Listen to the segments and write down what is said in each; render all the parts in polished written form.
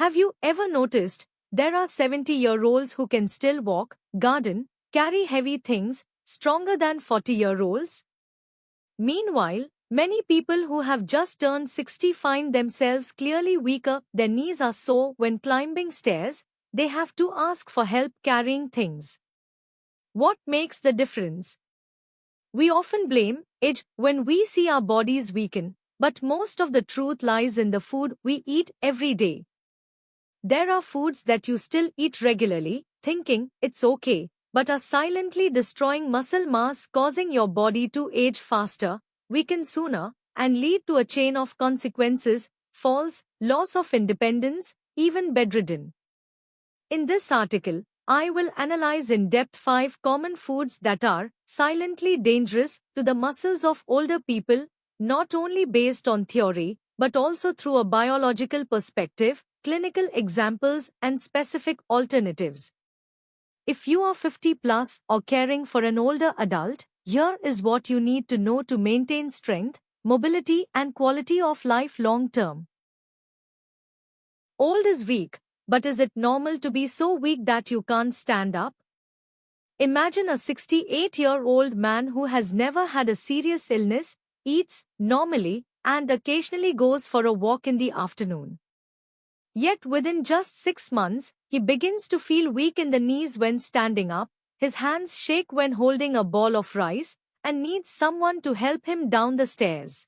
Have you ever noticed there are 70-year-olds who can still walk, garden, carry heavy things, stronger than 40-year-olds? Meanwhile, many people who have just turned 60 find themselves clearly weaker, their knees are sore when climbing stairs, they have to ask for help carrying things. What makes the difference? We often blame age when we see our bodies weaken, but most of the truth lies in the food we eat every day. There are foods that you still eat regularly, thinking it's okay, but are silently destroying muscle mass, causing your body to age faster, weaken sooner, and lead to a chain of consequences: falls, loss of independence, even bedridden. In this article, I will analyze in depth 5 common foods that are silently dangerous to the muscles of older people, not only based on theory, but also through a biological perspective, clinical examples, and specific alternatives. If you are 50 plus or caring for an older adult, here is what you need to know to maintain strength, mobility, and quality of life long term. Old is weak, but is it normal to be so weak that you can't stand up? Imagine a 68-year-old man who has never had a serious illness, eats normally, and occasionally goes for a walk in the afternoon. Yet within just 6 months, he begins to feel weak in the knees when standing up, his hands shake when holding a ball of rice, and needs someone to help him down the stairs.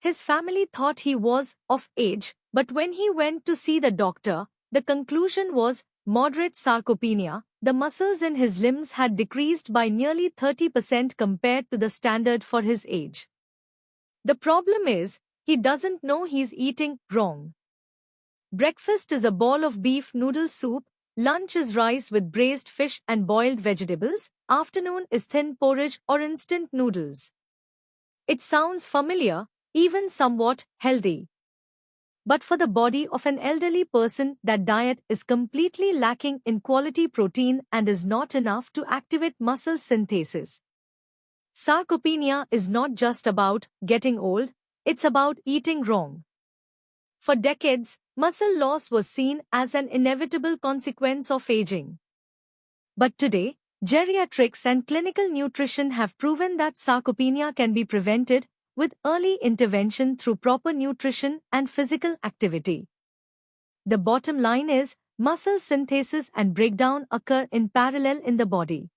His family thought he was of age, but when he went to see the doctor, the conclusion was moderate sarcopenia. The muscles in his limbs had decreased by nearly 30% compared to the standard for his age. The problem is, he doesn't know he's eating wrong. Breakfast is a bowl of beef noodle soup, lunch is rice with braised fish and boiled vegetables, afternoon is thin porridge or instant noodles. It sounds familiar, even somewhat healthy. But for the body of an elderly person, that diet is completely lacking in quality protein and is not enough to activate muscle synthesis. Sarcopenia is not just about getting old, it's about eating wrong. For decades, muscle loss was seen as an inevitable consequence of aging. But today, geriatrics and clinical nutrition have proven that sarcopenia can be prevented with early intervention through proper nutrition and physical activity. The bottom line is, muscle synthesis and breakdown occur in parallel in the body.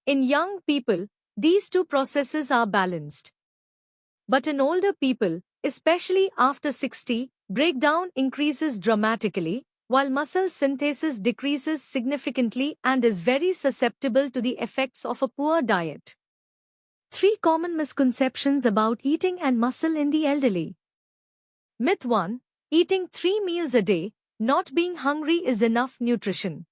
In young people, these two processes are balanced. But in older people, especially after 60, breakdown increases dramatically, while muscle synthesis decreases significantly and is very susceptible to the effects of a poor diet. 3 common misconceptions about eating and muscle in the elderly. Myth 1. Eating 3 meals a day, not being hungry is enough nutrition.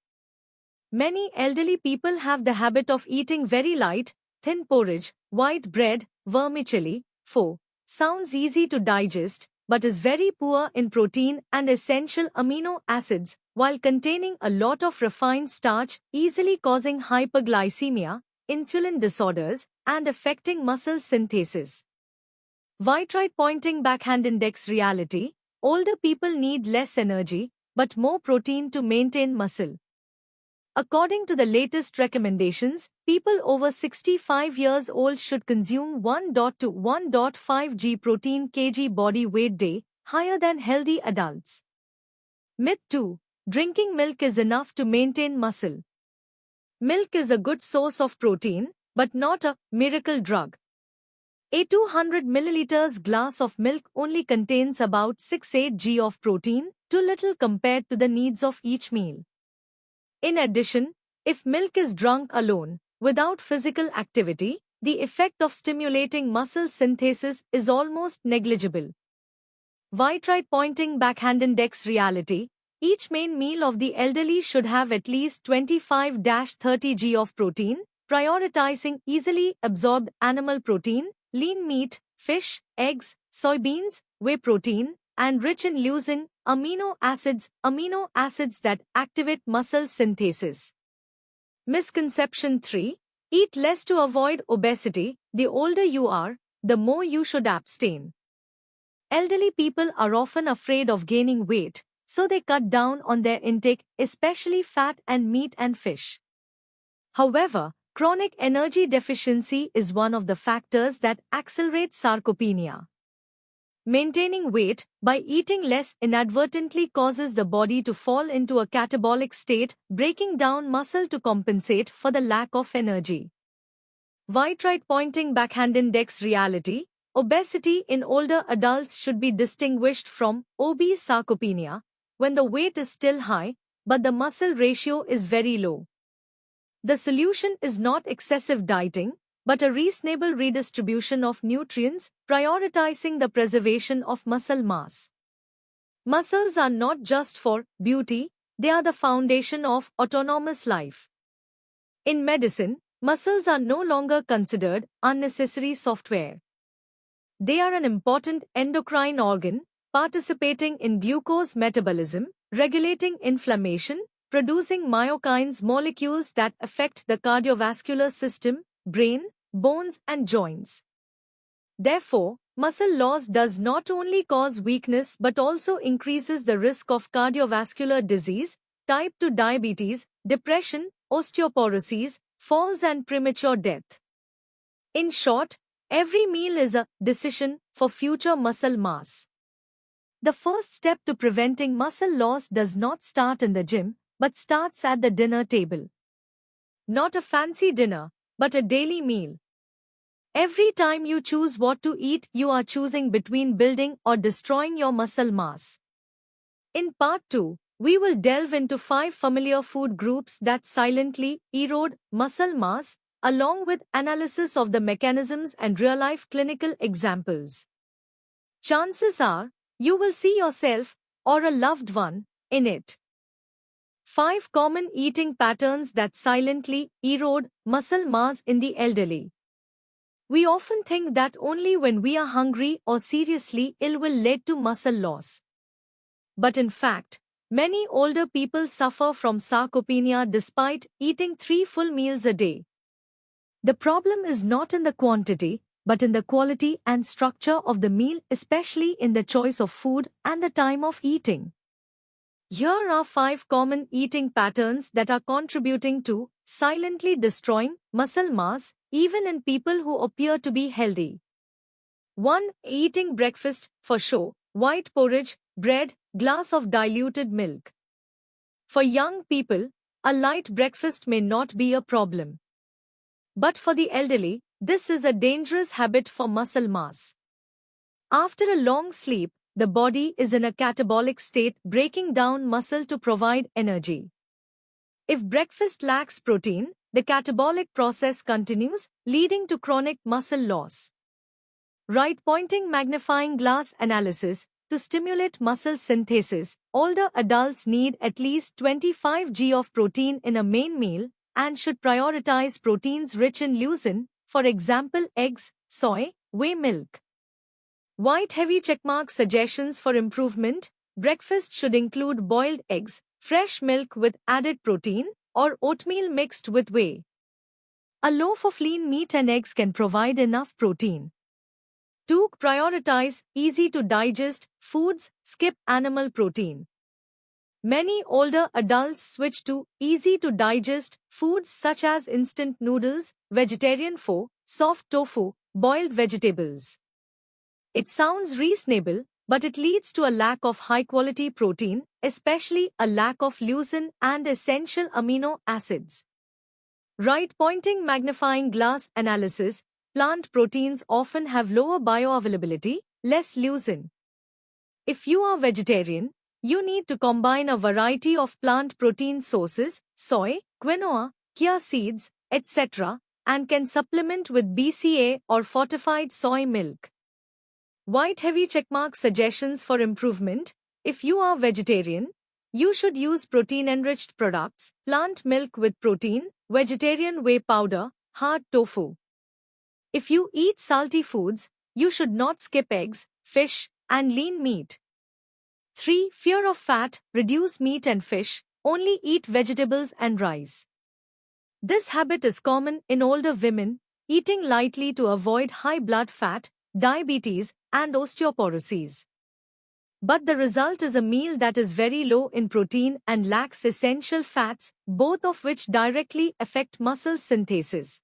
Many elderly people have the habit of eating very light, thin porridge, white bread, vermicelli. 4. Sounds easy to digest, but is very poor in protein and essential amino acids, while containing a lot of refined starch, easily causing hyperglycemia, insulin disorders, and affecting muscle synthesis. Vitrite pointing backhand index reality: older people need less energy, but more protein to maintain muscle. According to the latest recommendations, people over 65 years old should consume 1 to 1.5 g protein kg body weight day, higher than healthy adults. Myth 2. Drinking milk is enough to maintain muscle. Milk is a good source of protein, but not a miracle drug. A 200 milliliters glass of milk only contains about 6-8 g of protein, too little compared to the needs of each meal. In addition, if milk is drunk alone, without physical activity, the effect of stimulating muscle synthesis is almost negligible. Vitrite pointing backhand index reality: each main meal of the elderly should have at least 25-30 g of protein, prioritizing easily absorbed animal protein, lean meat, fish, eggs, soybeans, whey protein, and rich in leucine, amino acids that activate muscle synthesis. Misconception 3. Eat less to avoid obesity. The older you are, the more you should abstain. Elderly people are often afraid of gaining weight, so they cut down on their intake, especially fat and meat and fish. However, chronic energy deficiency is one of the factors that accelerate sarcopenia. Maintaining weight by eating less inadvertently causes the body to fall into a catabolic state, breaking down muscle to compensate for the lack of energy. Right pointing backhand index reality, obesity in older adults should be distinguished from obese sarcopenia, when the weight is still high, but the muscle ratio is very low. The solution is not excessive dieting, but a reasonable redistribution of nutrients, prioritizing the preservation of muscle mass. Muscles are not just for beauty, they are the foundation of autonomous life. In medicine, muscles are no longer considered unnecessary software. They are an important endocrine organ, participating in glucose metabolism, regulating inflammation, producing myokines, molecules that affect the cardiovascular system, brain, bones and joints. Therefore, muscle loss does not only cause weakness but also increases the risk of cardiovascular disease, type 2 diabetes, depression, osteoporosis, falls and premature death. In short, every meal is a decision for future muscle mass. The first step to preventing muscle loss does not start in the gym, but starts at the dinner table. Not a fancy dinner, but a daily meal. Every time you choose what to eat, you are choosing between building or destroying your muscle mass. In part 2, we will delve into 5 familiar food groups that silently erode muscle mass, along with analysis of the mechanisms and real-life clinical examples. Chances are, you will see yourself, or a loved one, in it. 5 common eating patterns that silently erode muscle mass in the elderly. We often think that only when we are hungry or seriously ill will lead to muscle loss. But in fact, many older people suffer from sarcopenia despite eating 3 full meals a day. The problem is not in the quantity, but in the quality and structure of the meal, especially in the choice of food and the time of eating. Here are 5 common eating patterns that are contributing to silently destroying muscle mass, even in people who appear to be healthy. 1. Eating breakfast for show, white porridge, bread, glass of diluted milk. For young people, a light breakfast may not be a problem. But for the elderly, this is a dangerous habit for muscle mass. After a long sleep, the body is in a catabolic state, breaking down muscle to provide energy. If breakfast lacks protein, the catabolic process continues, leading to chronic muscle loss. Right pointing magnifying glass analysis. To stimulate muscle synthesis, older adults need at least 25 g of protein in a main meal and should prioritize proteins rich in leucine, for example eggs, soy, whey milk. White heavy checkmark suggestions for improvement. Breakfast should include boiled eggs, fresh milk with added protein, or oatmeal mixed with whey. A loaf of lean meat and eggs can provide enough protein. 2. Prioritize easy-to-digest foods, skip animal protein. Many older adults switch to easy-to-digest foods such as instant noodles, vegetarian pho, soft tofu, boiled vegetables. It sounds reasonable, but it leads to a lack of high-quality protein, especially a lack of leucine and essential amino acids. Right pointing magnifying glass analysis. Plant proteins often have lower bioavailability, less leucine. If you are vegetarian, you need to combine a variety of plant protein sources, soy, quinoa, chia seeds, etc., and can supplement with BCA or fortified soy milk. White heavy checkmark suggestions for improvement. If you are vegetarian, you should use protein-enriched products, plant milk with protein, vegetarian whey powder, hard tofu. If you eat salty foods, you should not skip eggs, fish, and lean meat. 3. Fear of fat. Reduce meat and fish, only eat vegetables and rice. This habit is common in older women, eating lightly to avoid high blood fat, diabetes, and osteoporosis. But the result is a meal that is very low in protein and lacks essential fats, both of which directly affect muscle synthesis.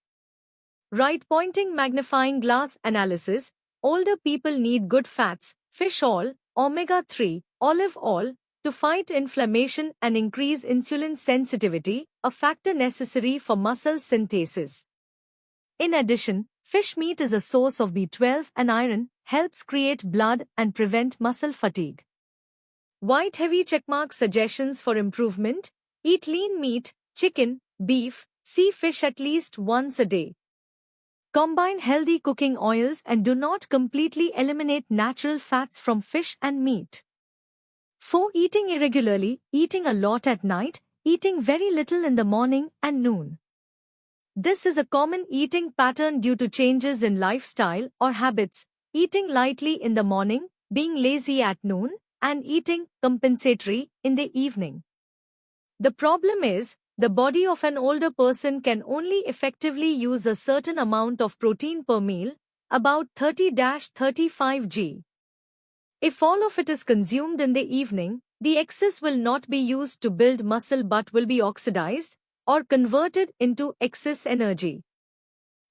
Right pointing magnifying glass analysis. Older people need good fats, fish oil, omega-3, olive oil, to fight inflammation and increase insulin sensitivity, a factor necessary for muscle synthesis. In addition, fish meat is a source of B12 and iron, helps create blood and prevent muscle fatigue. White heavy checkmark suggestions for improvement: eat lean meat, chicken, beef, sea fish at least once a day. Combine healthy cooking oils and do not completely eliminate natural fats from fish and meat. 4. Eating irregularly, eating a lot at night, eating very little in the morning and noon. This is a common eating pattern due to changes in lifestyle or habits, eating lightly in the morning, being lazy at noon, and eating compensatory in the evening. The problem is, the body of an older person can only effectively use a certain amount of protein per meal, about 30-35 g. If all of it is consumed in the evening, the excess will not be used to build muscle but will be oxidized or converted into excess energy.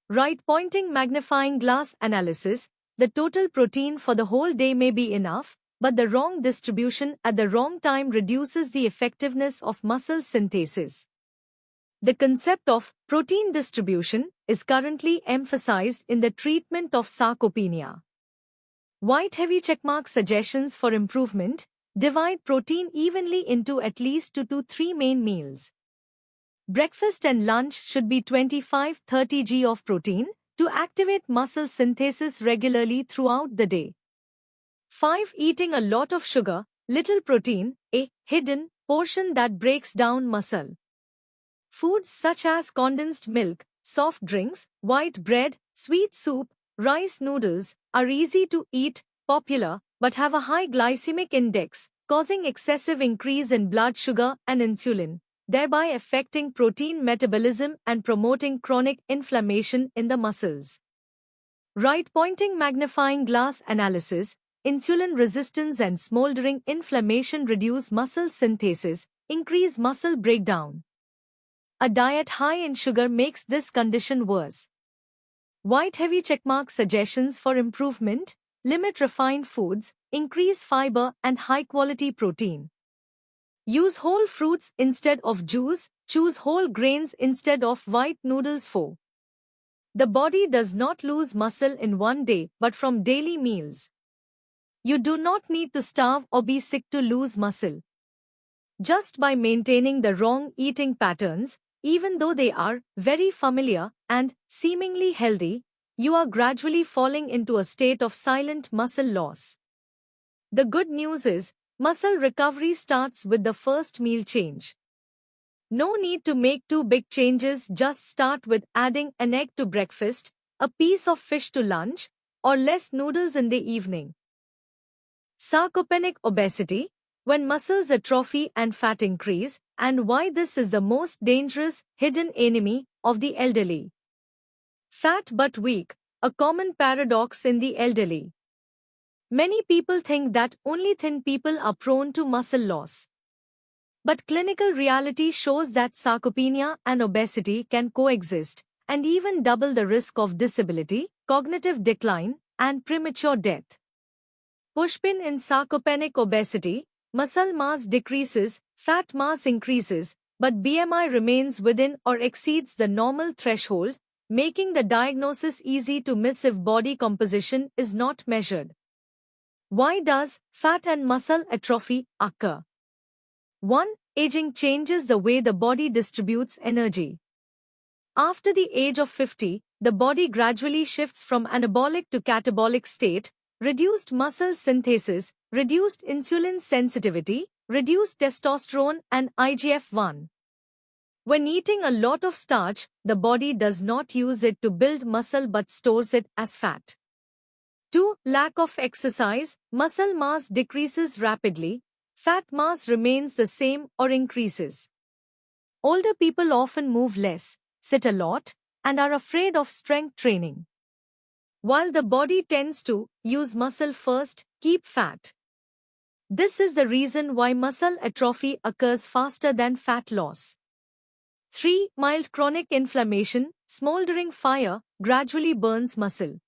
Right pointing magnifying glass analysis. The total protein for the whole day may be enough, but the wrong distribution at the wrong time reduces the effectiveness of muscle synthesis. The concept of protein distribution is currently emphasized in the treatment of sarcopenia. White heavy checkmark suggestions for improvement: divide protein evenly into at least 2 to 3 main meals. Breakfast and lunch should be 25-30 g of protein to activate muscle synthesis regularly throughout the day. 5. Eating a lot of sugar, little protein, a hidden portion that breaks down muscle. Foods such as condensed milk, soft drinks, white bread, sweet soup, rice noodles are easy to eat, popular, but have a high glycemic index, causing excessive increase in blood sugar and insulin, thereby affecting protein metabolism and promoting chronic inflammation in the muscles. Right pointing magnifying glass analysis. Insulin resistance and smoldering inflammation reduce muscle synthesis, increase muscle breakdown. A diet high in sugar makes this condition worse. White heavy checkmark suggestions for improvement: limit refined foods, increase fiber and high-quality protein. Use whole fruits instead of juice, choose whole grains instead of white noodles. 4. The body does not lose muscle in one day but from daily meals. You do not need to starve or be sick to lose muscle. Just by maintaining the wrong eating patterns, even though they are very familiar and seemingly healthy, you are gradually falling into a state of silent muscle loss. The good news is, muscle recovery starts with the first meal change. No need to make too big changes, just start with adding an egg to breakfast, a piece of fish to lunch, or less noodles in the evening. Sarcopenic obesity, when muscles atrophy and fat increase, and why this is the most dangerous hidden enemy of the elderly. Fat but weak, a common paradox in the elderly. Many people think that only thin people are prone to muscle loss. But clinical reality shows that sarcopenia and obesity can coexist, and even double the risk of disability, cognitive decline, and premature death. Pushpin in sarcopenic obesity, muscle mass decreases, fat mass increases, but BMI remains within or exceeds the normal threshold, making the diagnosis easy to miss if body composition is not measured. Why does fat and muscle atrophy occur? 1. Aging changes the way the body distributes energy. After the age of 50, the body gradually shifts from anabolic to catabolic state, reduced muscle synthesis, reduced insulin sensitivity, reduced testosterone and IGF-1. When eating a lot of starch, the body does not use it to build muscle but stores it as fat. 2. Lack of exercise, muscle mass decreases rapidly, fat mass remains the same or increases. Older people often move less, sit a lot, and are afraid of strength training. While the body tends to use muscle first, keep fat. This is the reason why muscle atrophy occurs faster than fat loss. 3. Mild chronic inflammation, smoldering fire, gradually burns muscle.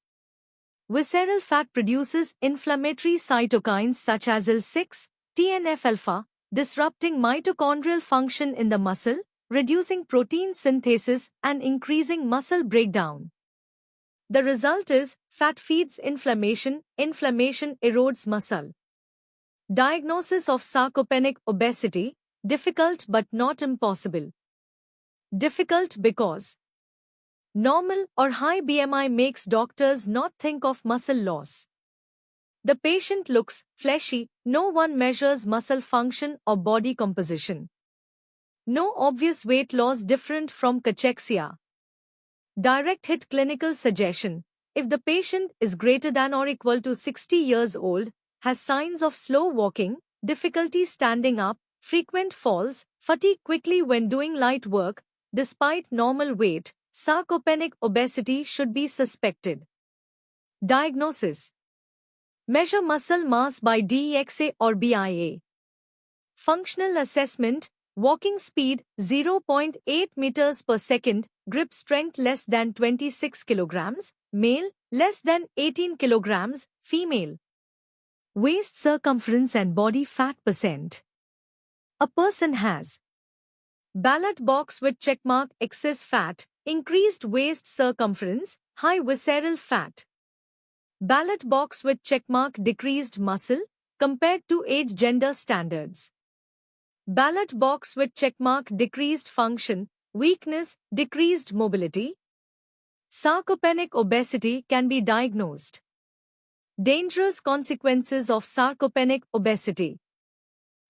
Visceral fat produces inflammatory cytokines such as IL-6, TNF-alpha, disrupting mitochondrial function in the muscle, reducing protein synthesis and increasing muscle breakdown. The result is, fat feeds inflammation, inflammation erodes muscle. Diagnosis of sarcopenic obesity, difficult but not impossible. Difficult because normal or high BMI makes doctors not think of muscle loss. The patient looks fleshy, no one measures muscle function or body composition. No obvious weight loss different from cachexia. Direct hit clinical suggestion. If the patient is greater than or equal to 60 years old, has signs of slow walking, difficulty standing up, frequent falls, fatigue quickly when doing light work, despite normal weight, sarcopenic obesity should be suspected. Diagnosis. Measure muscle mass by DEXA or BIA. Functional assessment, walking speed 0.8 meters per second, grip strength less than 26 kilograms, male, less than 18 kilograms, female. Waist circumference and body fat percent. A person has ballot box with checkmark excess fat, increased waist circumference, high visceral fat. Ballot box with checkmark decreased muscle, compared to age gender standards. Ballot box with checkmark decreased function, weakness, decreased mobility. Sarcopenic obesity can be diagnosed. Dangerous consequences of sarcopenic obesity.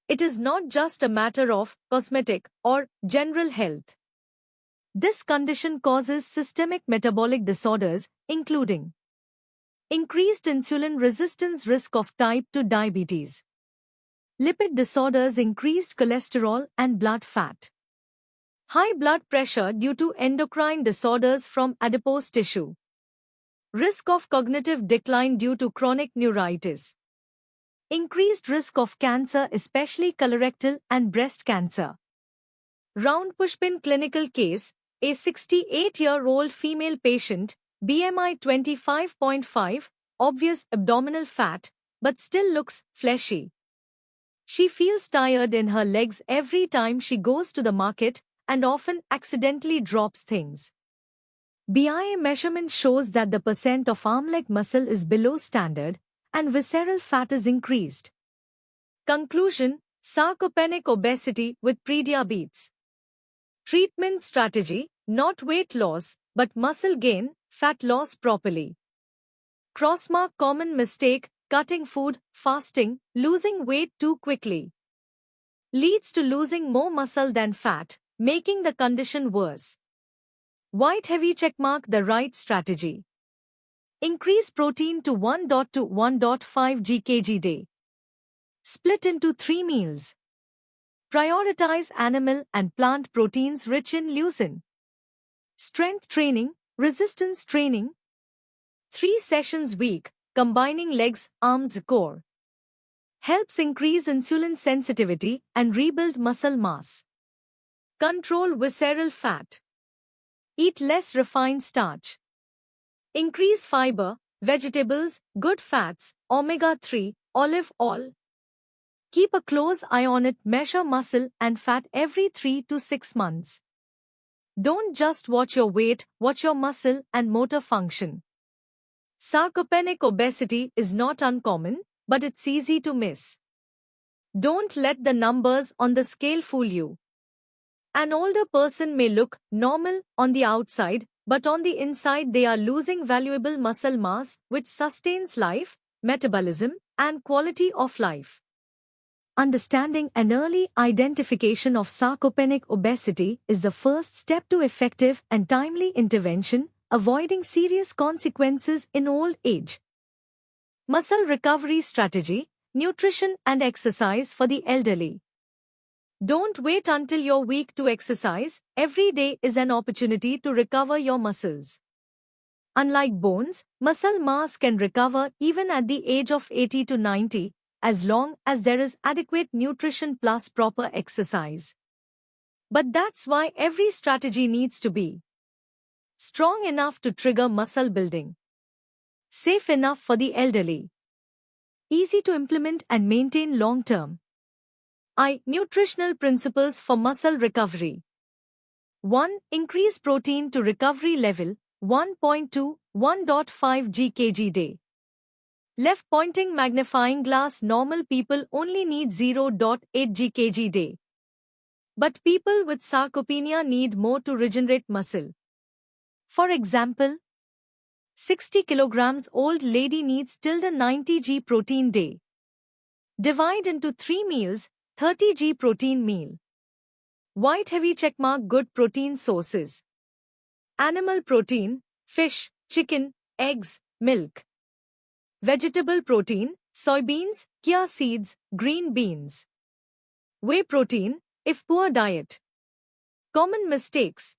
It is not just a matter of cosmetic or general health. This condition causes systemic metabolic disorders, including increased insulin resistance, risk of type 2 diabetes, lipid disorders, increased cholesterol and blood fat, high blood pressure due to endocrine disorders from adipose tissue, risk of cognitive decline due to chronic neuritis, increased risk of cancer, especially colorectal and breast cancer. Round pushpin clinical case, a 68-year-old female patient, BMI 25.5, obvious abdominal fat, but still looks fleshy. She feels tired in her legs every time she goes to the market and often accidentally drops things. BIA measurement shows that the percent of arm-leg muscle is below standard and visceral fat is increased. Conclusion: sarcopenic obesity with prediabetes. Treatment strategy: not weight loss, but muscle gain, fat loss properly. Crossmark common mistake: cutting food, fasting, losing weight too quickly. Leads to losing more muscle than fat, making the condition worse. White heavy checkmark: the right strategy. Increase protein to 1.0 to 1.5 gkg day. Split into 3 meals. Prioritize animal and plant proteins rich in leucine. Strength training, resistance training. 3 sessions week, combining legs, arms, core. Helps increase insulin sensitivity and rebuild muscle mass. Control visceral fat. Eat less refined starch. Increase fiber, vegetables, good fats, omega-3, olive oil. Keep a close eye on it. Measure muscle and fat every 3 to 6 months. Don't just watch your weight, watch your muscle and motor function. Sarcopenic obesity is not uncommon, but it's easy to miss. Don't let the numbers on the scale fool you. An older person may look normal on the outside, but on the inside they are losing valuable muscle mass which sustains life, metabolism, and quality of life. Understanding and early identification of sarcopenic obesity is the first step to effective and timely intervention, avoiding serious consequences in old age. Muscle recovery strategy, nutrition and exercise for the elderly. Don't wait until you're weak to exercise. Every day is an opportunity to recover your muscles. Unlike bones, muscle mass can recover even at the age of 80 to 90, as long as there is adequate nutrition plus proper exercise. But that's why every strategy needs to be strong enough to trigger muscle building, safe enough for the elderly, easy to implement and maintain long term. Nutritional principles for muscle recovery. 1. Increase protein to recovery level 1.2 1.5 g/kg day. Left pointing magnifying glass. Normal people only need 0.8 g/kg day. But people with sarcopenia need more to regenerate muscle. For example, 60 kilograms old lady needs tilde 90 g protein day. Divide into 3 meals, 30 g protein meal. White heavy checkmark. Good protein sources. Animal protein, fish, chicken, eggs, milk. Vegetable protein, soybeans, chia seeds, green beans. Whey protein, if poor diet. Common mistakes.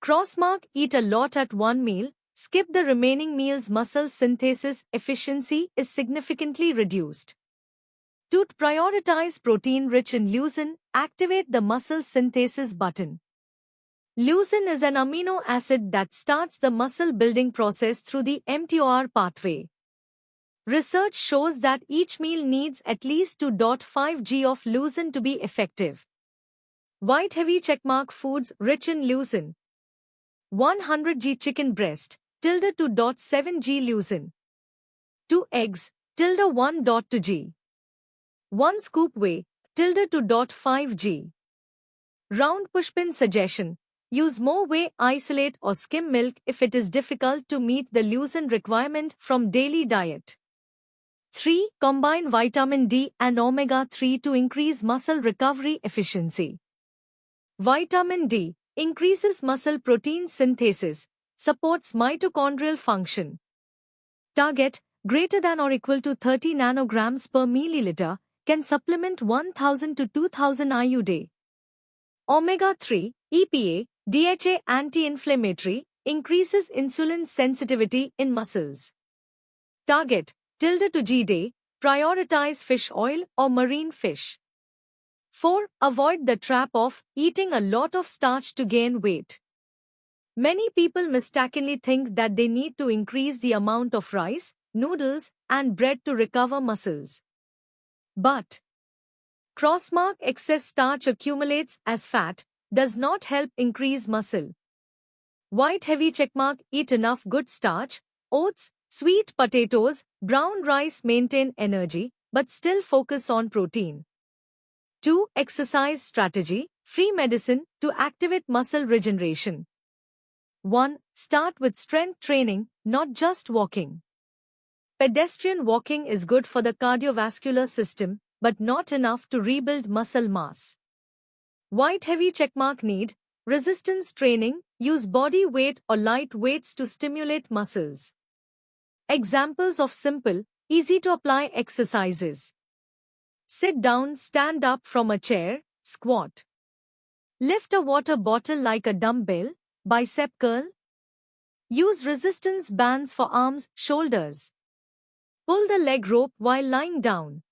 Crossmark. Eat a lot at one meal, skip the remaining meals. Muscle synthesis efficiency is significantly reduced. 2. Prioritize protein rich in leucine. Activate the muscle synthesis button. Leucine is an amino acid that starts the muscle building process through the mTOR pathway. Research shows that each meal needs at least 2.5 g of leucine to be effective. White heavy checkmark. Foods rich in leucine. 100 g chicken breast, tilde 2.7 g leucine. 2 eggs, tilde 1.2 g. 1 scoop whey, tilde 2.5 g. Round pushpin suggestion. Use more whey isolate or skim milk if it is difficult to meet the leucine requirement from daily diet. 3. Combine vitamin D and omega-3 to increase muscle recovery efficiency. Vitamin D increases muscle protein synthesis, supports mitochondrial function. Target, greater than or equal to 30 nanograms per milliliter, can supplement 1000 to 2000 IU day. Omega-3, EPA, DHA anti-inflammatory, increases insulin sensitivity in muscles. Target, tilde to G day, prioritize fish oil or marine fish. 4. Avoid the trap of eating a lot of starch to gain weight. Many people mistakenly think that they need to increase the amount of rice, noodles, and bread to recover muscles. But crossmark. Excess starch accumulates as fat, does not help increase muscle. White heavy checkmark. Eat enough good starch, oats, sweet potatoes, brown rice. Maintain energy, but still focus on protein. 2. Exercise strategy, free medicine, to activate muscle regeneration. 1. Start with strength training, not just walking. Pedestrian walking is good for the cardiovascular system, but not enough to rebuild muscle mass. White heavy checkmark. Need resistance training, use body weight or light weights to stimulate muscles. Examples of simple, easy to apply exercises. Sit down, stand up from a chair, squat. Lift a water bottle like a dumbbell, bicep curl. Use resistance bands for arms, shoulders. Pull the leg rope while lying down.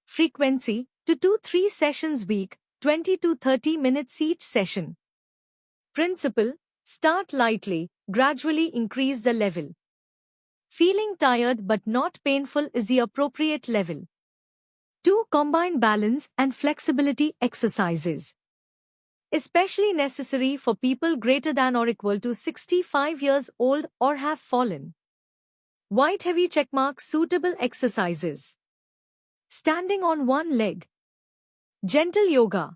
Frequency, 2 to 3 sessions week, 20 to 30 minutes each session. Principle, start lightly, gradually increase the level. Feeling tired but not painful is the appropriate level. 2. Combine balance and flexibility exercises. Especially necessary for people greater than or equal to 65 years old or have fallen. White heavy checkmark. Suitable exercises. Standing on one leg. Gentle yoga.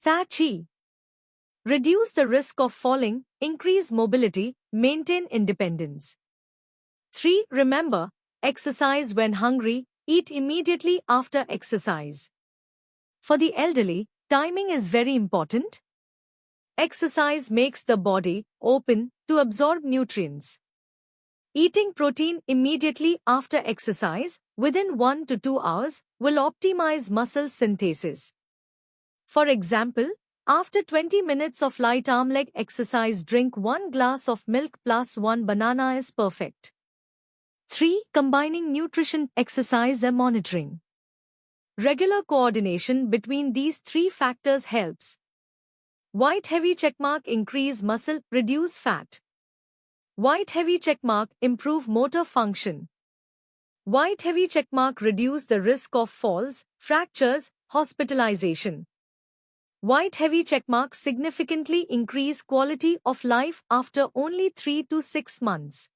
Tai Chi. Reduce the risk of falling, increase mobility, maintain independence. 3. Remember, exercise when hungry, eat immediately after exercise. For the elderly, timing is very important. Exercise makes the body open to absorb nutrients. Eating protein immediately after exercise, within 1 to 2 hours, will optimize muscle synthesis. For example, after 20 minutes of light arm leg exercise, drink 1 glass of milk plus 1 banana is perfect. 3. Combining nutrition, exercise and monitoring. Regular coordination between these three factors helps. White heavy checkmark increase muscle, reduce fat. White heavy checkmark improve motor function. White heavy checkmark reduce the risk of falls, fractures, hospitalization. White heavy checkmark significantly increase quality of life after only 3 to 6 months.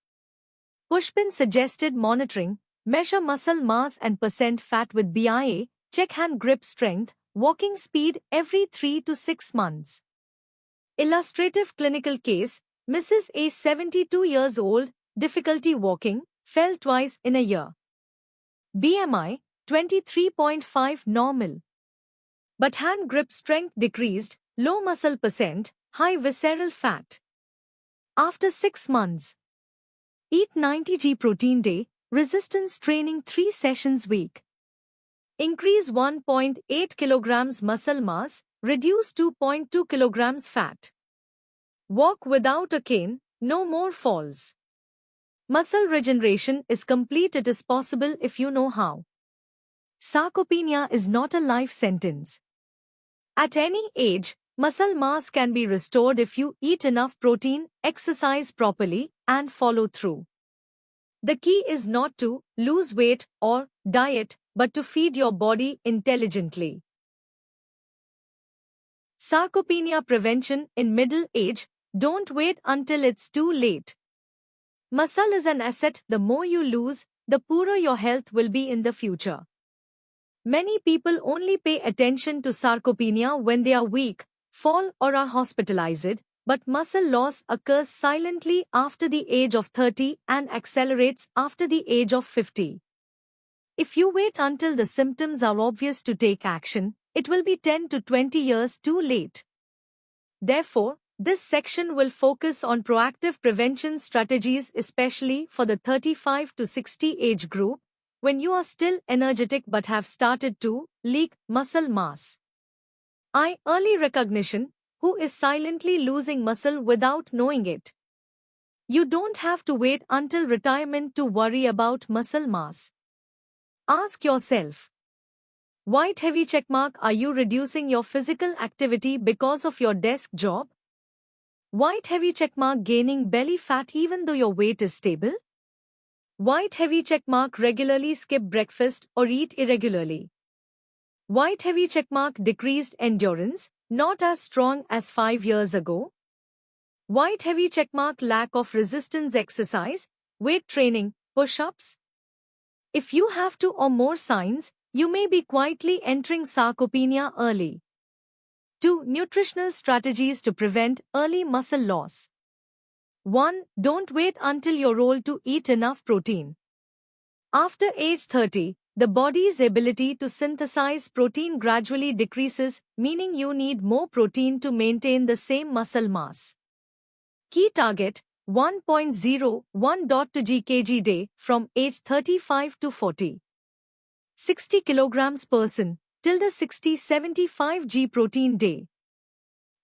Pushpin suggested monitoring, measure muscle mass and percent fat with BIA, check hand grip strength, walking speed every 3 to 6 months. Illustrative clinical case, Mrs. A 72 years old, difficulty walking, fell twice in a year. BMI 23.5 normal. But hand grip strength decreased, low muscle percent, high visceral fat. After 6 months. Eat 90 g protein day, resistance training 3 sessions week. Increase 1.8 kilograms muscle mass, reduce 2.2 kilograms fat. Walk without a cane, no more falls. Muscle regeneration is complete. It is possible if you know how. Sarcopenia is not a life sentence. At any age, muscle mass can be restored if you eat enough protein, exercise properly, and follow through. The key is not to lose weight or diet, but to feed your body intelligently. Sarcopenia prevention in middle age. Don't wait until it's too late. Muscle is an asset. The more you lose, the poorer your health will be in the future. Many people only pay attention to sarcopenia when they are weak, fall or are hospitalized, but muscle loss occurs silently after the age of 30 and accelerates after the age of 50. If you wait until the symptoms are obvious to take action, it will be 10 to 20 years too late. Therefore, this section will focus on proactive prevention strategies, especially for the 35 to 60 age group, when you are still energetic but have started to leak muscle mass. Early recognition, who is silently losing muscle without knowing it. You don't have to wait until retirement to worry about muscle mass. Ask yourself, white heavy checkmark, are you reducing your physical activity because of your desk job? White heavy checkmark, gaining belly fat even though your weight is stable? White heavy checkmark, regularly skip breakfast or eat irregularly? White heavy checkmark, decreased endurance, not as strong as 5 years ago? White heavy checkmark, lack of resistance exercise, weight training, push-ups? If you have 2 or more signs, you may be quietly entering sarcopenia early. 2. Nutritional strategies to prevent early muscle loss. 1. Don't wait until you're old to eat enough protein. After age 30, the body's ability to synthesize protein gradually decreases, meaning you need more protein to maintain the same muscle mass. Key target, 1.01 to g/kg day from age 35 to 40. 60 kilograms person, tilde 60-75 g protein day.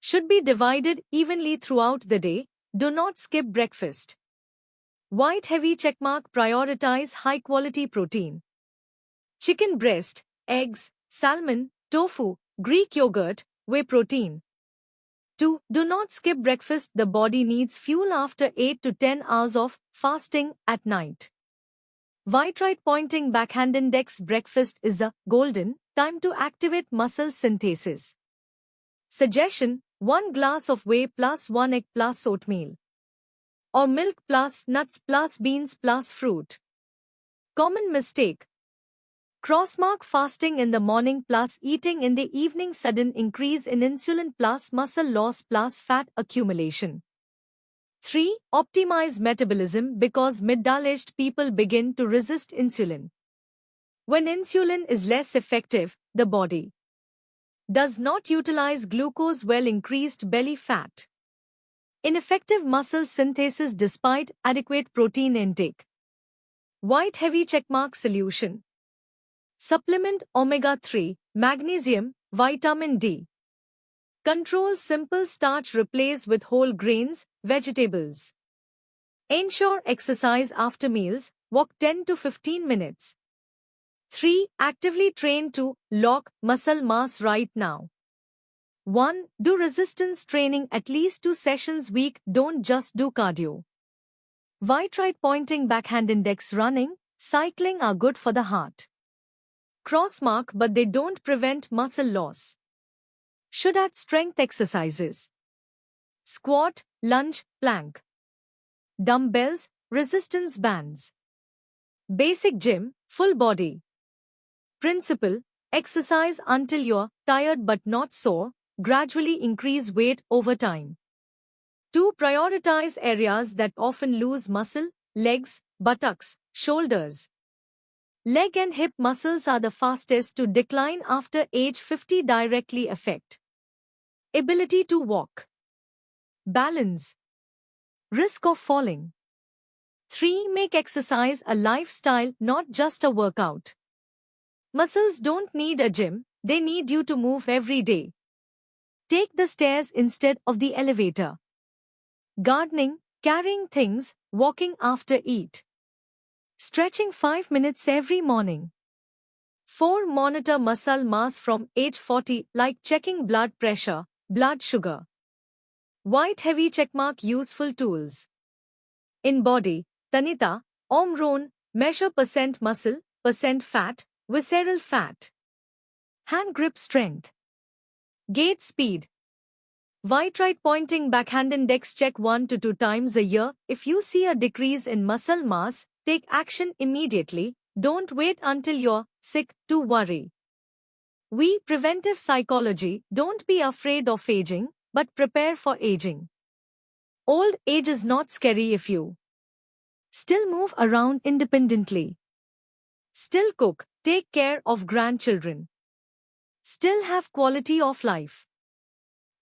Should be divided evenly throughout the day, do not skip breakfast. White heavy checkmark, prioritize high quality protein. Chicken breast, eggs, salmon, tofu, Greek yogurt, whey protein. 2. Do not skip breakfast. The body needs fuel after 8 to 10 hours of fasting at night. White right pointing backhand index, breakfast is the golden time to activate muscle synthesis. Suggestion, 1 glass of whey plus 1 egg plus oatmeal. Or milk plus nuts plus beans plus fruit. Common mistake. Crossmark fasting in the morning plus eating in the evening, sudden increase in insulin plus muscle loss plus fat accumulation. 3. Optimize metabolism because middle-aged people begin to resist insulin. When insulin is less effective, the body does not utilize glucose well, increased belly fat. Ineffective muscle synthesis despite adequate protein intake. White heavy checkmark solution. Supplement omega-3, magnesium, vitamin D. Control simple starch, replace with whole grains, vegetables. Ensure exercise after meals, walk 10 to 15 minutes. 3. Actively train to lock muscle mass right now. 1. Do resistance training at least 2 sessions week, don't just do cardio. Right pointing backhand index running, cycling are good for the heart. Crossmark but they don't prevent muscle loss. Should add strength exercises. Squat, lunge, plank. Dumbbells, resistance bands. Basic gym, full body. Principle, exercise until you're tired but not sore, gradually increase weight over time. 2. Prioritize areas that often lose muscle, legs, buttocks, shoulders. Leg and hip muscles are the fastest to decline after age 50, directly affect ability to walk. Balance. Risk of falling. 3. Make exercise a lifestyle, not just a workout. Muscles don't need a gym, they need you to move every day. Take the stairs instead of the elevator. Gardening, carrying things, walking after eat. Stretching 5 minutes every morning. 4. Monitor muscle mass from age 40, like checking blood pressure, blood sugar. White heavy checkmark useful tools. In body, Tanita, Omron, measure percent muscle, percent fat, visceral fat. Hand grip strength. Gait speed. Right pointing backhand index check 1 to 2 times a year. If you see a decrease in muscle mass, take action immediately. Don't wait until you're sick to worry. Preventive psychology, don't be afraid of aging, but prepare for aging. Old age is not scary if you still move around independently. Still cook, take care of grandchildren. Still have quality of life.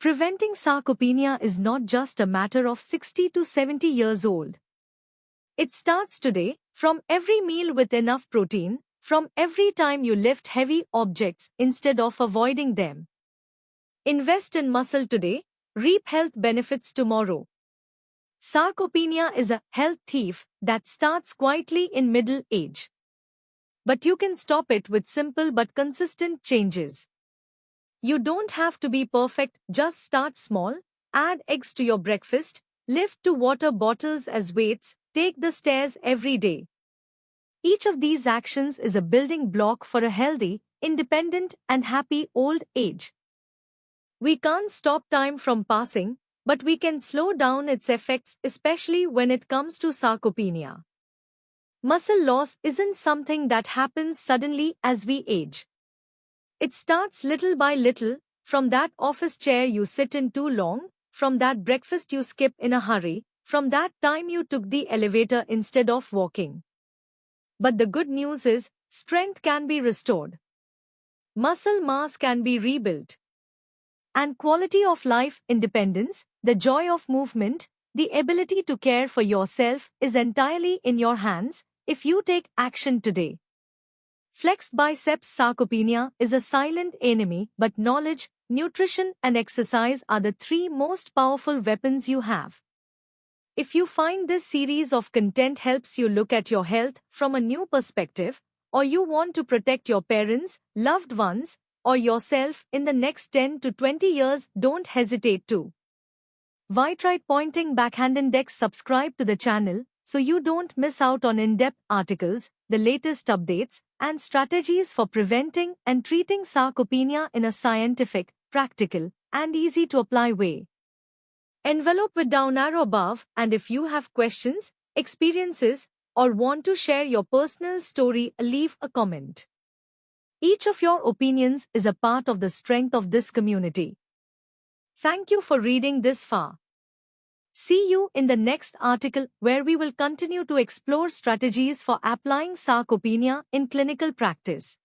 Preventing sarcopenia is not just a matter of 60 to 70 years old. It starts today, from every meal with enough protein, from every time you lift heavy objects instead of avoiding them. Invest in muscle today, reap health benefits tomorrow. Sarcopenia is a health thief that starts quietly in middle age. But you can stop it with simple but consistent changes. You don't have to be perfect, just start small, add eggs to your breakfast, lift 2 water bottles as weights, take the stairs every day. Each of these actions is a building block for a healthy, independent, and happy old age. We can't stop time from passing, but we can slow down its effects, especially when it comes to sarcopenia. Muscle loss isn't something that happens suddenly as we age. It starts little by little, from that office chair you sit in too long, from that breakfast you skip in a hurry, from that time you took the elevator instead of walking. But the good news is, strength can be restored. Muscle mass can be rebuilt. And quality of life, independence, the joy of movement, the ability to care for yourself is entirely in your hands if you take action today. Flexed biceps. Sarcopenia is a silent enemy, but knowledge, nutrition, and exercise are the 3 most powerful weapons you have. If you find this series of content helps you look at your health from a new perspective, or you want to protect your parents, loved ones, or yourself in the next 10 to 20 years, don't hesitate to right pointing backhand index. Subscribe to the channel so you don't miss out on in-depth articles, the latest updates, and strategies for preventing and treating sarcopenia in a scientific, practical, and easy-to-apply way. Envelope with down arrow above, and if you have questions, experiences, or want to share your personal story, leave a comment. Each of your opinions is a part of the strength of this community. Thank you for reading this far. See you in the next article where we will continue to explore strategies for applying sarcopenia in clinical practice.